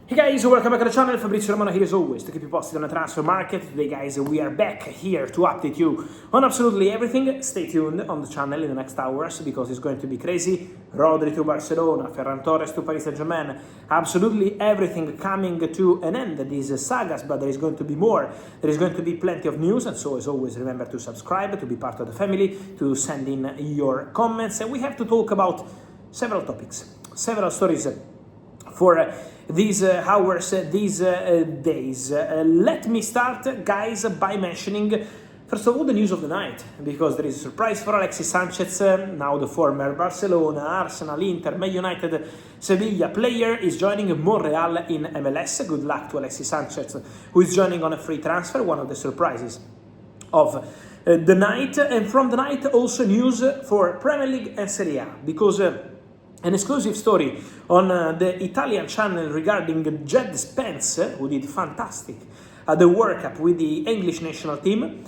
Hey guys, welcome back to the channel. Fabrizio Romano here as always to keep you posted on the transfer market. Today guys, we are back here to update you on absolutely everything. Stay tuned on the channel in the next hours because it's going to be crazy. Rodri to Barcelona, Ferran Torres to Paris Saint-Germain, absolutely everything coming to an end. These sagas, but there is going to be more. There is going to be plenty of news, and so as always, remember to subscribe, to be part of the family, to send in your comments. And we have to talk about several topics, several stories for these hours, these days. Let me start, guys, by mentioning, first of all, the news of the night, because there is a surprise for Alexis Sanchez, now the former Barcelona, Arsenal, Inter, Man United, Sevilla player is joining Montreal in MLS. Good luck to Alexis Sanchez, who is joining on a free transfer, one of the surprises of the night. And from the night, also news for Premier League and Serie A, because an exclusive story on the Italian channel regarding Jed Spence, who did fantastic at the World Cup with the English national team.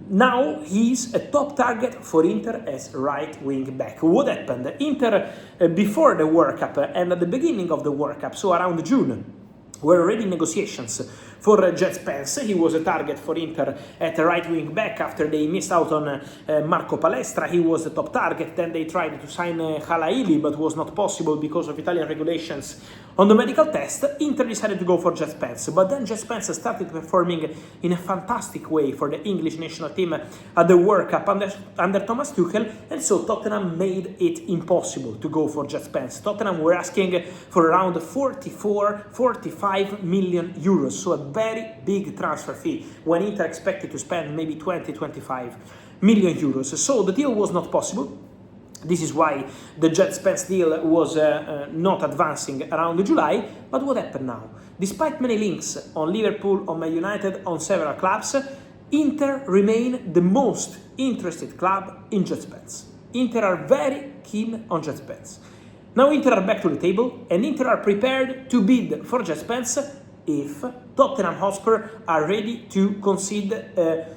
Now he's a top target for Inter as right wing back. What happened? Inter, before the World Cup and at the beginning of the World Cup, so around June, were already in negotiations for Jed Spence. He was a target for Inter at right wing back after they missed out on Marco Palestra. He was the top target. Then they tried to sign Halaili, but was not possible because of Italian regulations on the medical test. Inter decided to go for Jed Spence, but then Jed Spence started performing in a fantastic way for the English national team at the World Cup under Thomas Tuchel, and so Tottenham made it impossible to go for Jed Spence. Tottenham were asking for around 45 million euros, so a very big transfer fee, when Inter expected to spend maybe 20-25 million euros. So the deal was not possible. This is why the Jed Spence deal was not advancing around July. But what happened now? Despite many links on Liverpool, on Man United, on several clubs, Inter remain the most interested club in Jed Spence. Inter are very keen on Jed Spence. Now Inter are back to the table, and Inter are prepared to bid for Jed Spence if Tottenham Hotspur are ready to concede a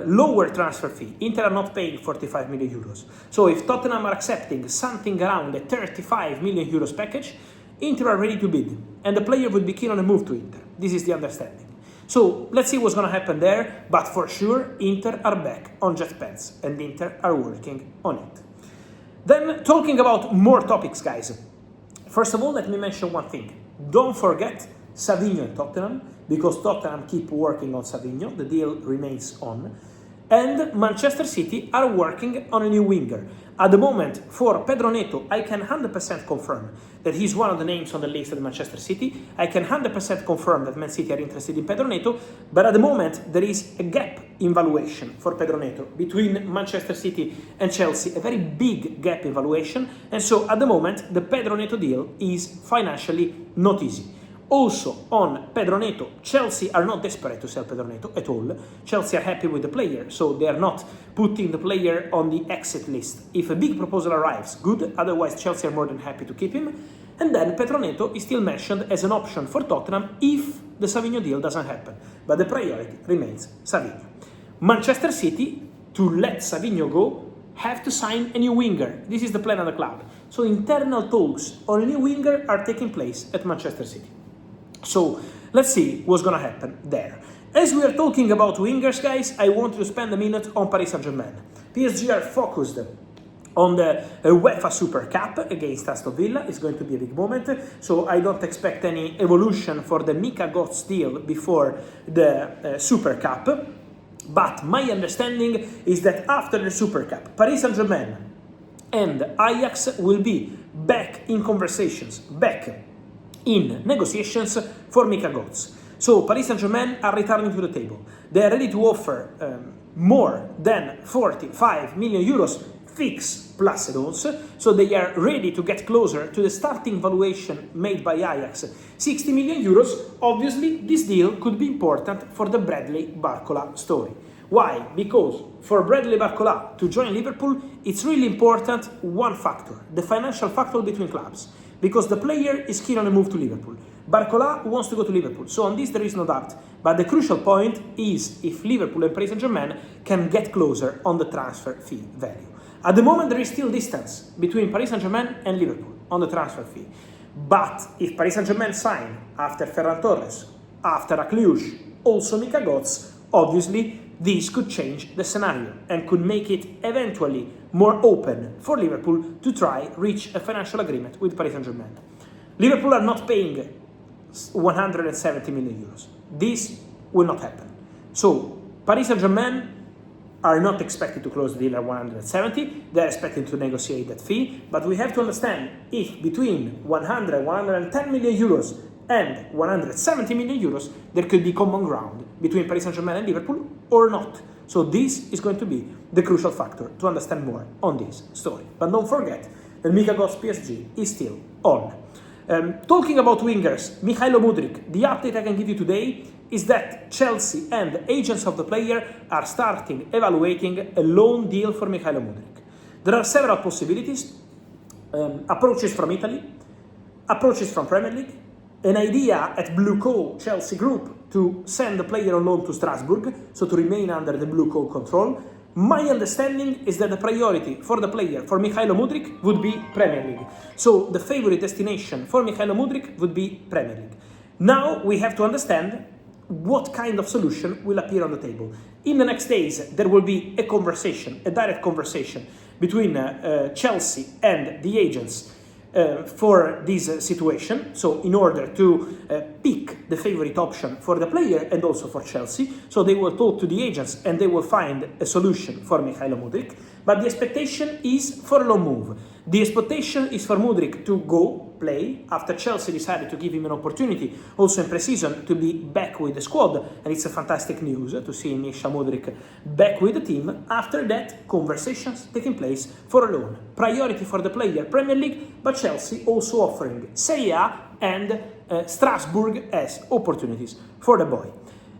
lower transfer fee. Inter are not paying 45 million euros. So if Tottenham are accepting something around a 35 million euros package, Inter are ready to bid, and the player would be keen on a move to Inter. This is the understanding. So let's see what's going to happen there, but for sure Inter are back on Jed Spence, and Inter are working on it. Then, talking about more topics, guys. First of all, let me mention one thing. Don't forget Savinho and Tottenham, because Tottenham keep working on Savinho. The deal remains on. And Manchester City are working on a new winger. At the moment, for Pedro Neto, I can 100% confirm that he's one of the names on the list at Manchester City. I can 100% confirm that Man City are interested in Pedro Neto, but at the moment, there is a gap in valuation for Pedro Neto between Manchester City and Chelsea, a very big gap in valuation, and so at the moment, the Pedro Neto deal is financially not easy. Also, on Pedro Neto, Chelsea are not desperate to sell Pedro Neto at all. Chelsea are happy with the player, so they are not putting the player on the exit list. If a big proposal arrives, good, otherwise Chelsea are more than happy to keep him. And then Pedro Neto is still mentioned as an option for Tottenham if the Savinho deal doesn't happen. But the priority remains Savinho. Manchester City, to let Savinho go, have to sign a new winger. This is the plan of the club. So internal talks on a new winger are taking place at Manchester City. So let's see what's going to happen there. As we are talking about wingers, guys, I want to spend a minute on Paris Saint-Germain. PSG are focused on the UEFA Super Cup against Aston Villa. It's going to be a big moment, so I don't expect any evolution for the Mudryk deal before the Super Cup. But my understanding is that after the Super Cup, Paris Saint-Germain and Ajax will be back in conversations, back in negotiations for Mudryk. So Paris Saint-Germain are returning to the table. They are ready to offer more than 45 million euros fixed plus add-ons. So they are ready to get closer to the starting valuation made by Ajax, 60 million euros. Obviously, this deal could be important for the Bradley Barcola story. Why? Because for Bradley Barcola to join Liverpool, it's really important one factor, the financial factor between clubs. Because the player is keen on a move to Liverpool. Barcola wants to go to Liverpool, so on this there is no doubt. But the crucial point is if Liverpool and Paris Saint-Germain can get closer on the transfer fee value. At the moment there is still distance between Paris Saint-Germain and Liverpool on the transfer fee. But if Paris Saint-Germain sign after Ferran Torres, after Akliouche, also Mika-Godts, obviously this could change the scenario and could make it eventually more open for Liverpool to try reach a financial agreement with Paris Saint-Germain. Liverpool are not paying 170 million euros. This will not happen. So Paris Saint-Germain are not expected to close the deal at 170. They're expected to negotiate that fee. But we have to understand if between 100, 110 million euros and 170 million euros, there could be common ground between Paris Saint-Germain and Liverpool or not. So this is going to be the crucial factor to understand more on this story. But don't forget that Mika-Godts PSG is still on. Talking about wingers, Mykhailo Mudryk, the update I can give you today is that Chelsea and agents of the player are starting evaluating a loan deal for Mykhailo Mudryk. There are several possibilities, approaches from Italy, approaches from Premier League, an idea at Blue Co Chelsea Group to send the player on loan to Strasbourg, so to remain under the Blue Co control. My understanding is that the priority for the player, for Mykhailo Mudryk, would be Premier League. So the favorite destination for Mykhailo Mudryk would be Premier League. Now we have to understand what kind of solution will appear on the table. In the next days, there will be a conversation, a direct conversation between Chelsea and the agents for this situation, so in order to pick the favorite option for the player and also for Chelsea. So they will talk to the agents and they will find a solution for Mykhailo Mudryk, but the expectation is for a loan move. The expectation is for Mudryk to go play after Chelsea decided to give him an opportunity also in pre-season to be back with the squad, and it's a fantastic news to see Misha Mudryk back with the team. After that, conversations taking place for a loan. Priority for the player, Premier League, but Chelsea also offering Serie A and Strasbourg as opportunities for the boy.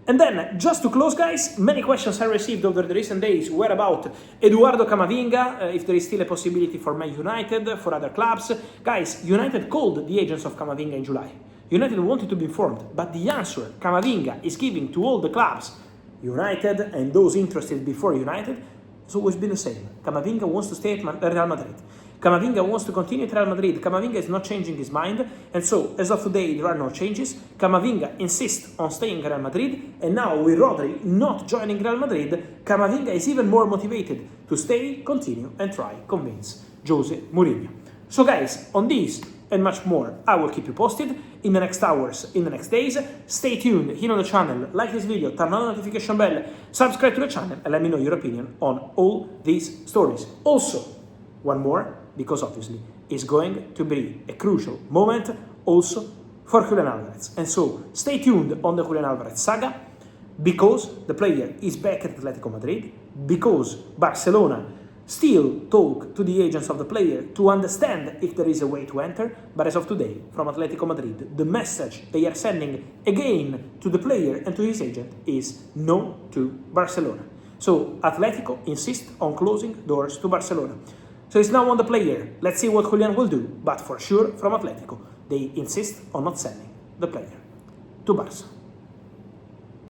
And then, just to close, guys, many questions I received over the recent days were about Eduardo Camavinga, if there is still a possibility for Man United, for other clubs. Guys, United called the agents of Camavinga in July. United wanted to be informed, but the answer Camavinga is giving to all the clubs, United and those interested before United, has always been the same. Camavinga wants to stay at Real Madrid. Camavinga wants to continue at Real Madrid. Camavinga is not changing his mind, and so, as of today, there are no changes. Camavinga insists on staying at Real Madrid, and now with Rodri not joining Real Madrid, Camavinga is even more motivated to stay, continue, and try convince Jose Mourinho. So guys, on this and much more, I will keep you posted in the next hours, in the next days. Stay tuned here on the channel, like this video, turn on the notification bell, subscribe to the channel, and let me know your opinion on all these stories. Also, one more, because obviously it's going to be a crucial moment also for Julian Alvarez. And so stay tuned on the Julian Alvarez saga, because the player is back at Atletico Madrid, because Barcelona still talk to the agents of the player to understand if there is a way to enter, but as of today, from Atletico Madrid, the message they are sending again to the player and to his agent is no to Barcelona. So Atletico insists on closing doors to Barcelona. So it's now on the player. Let's see what Julian will do. But for sure, from Atletico, they insist on not selling the player to Barca.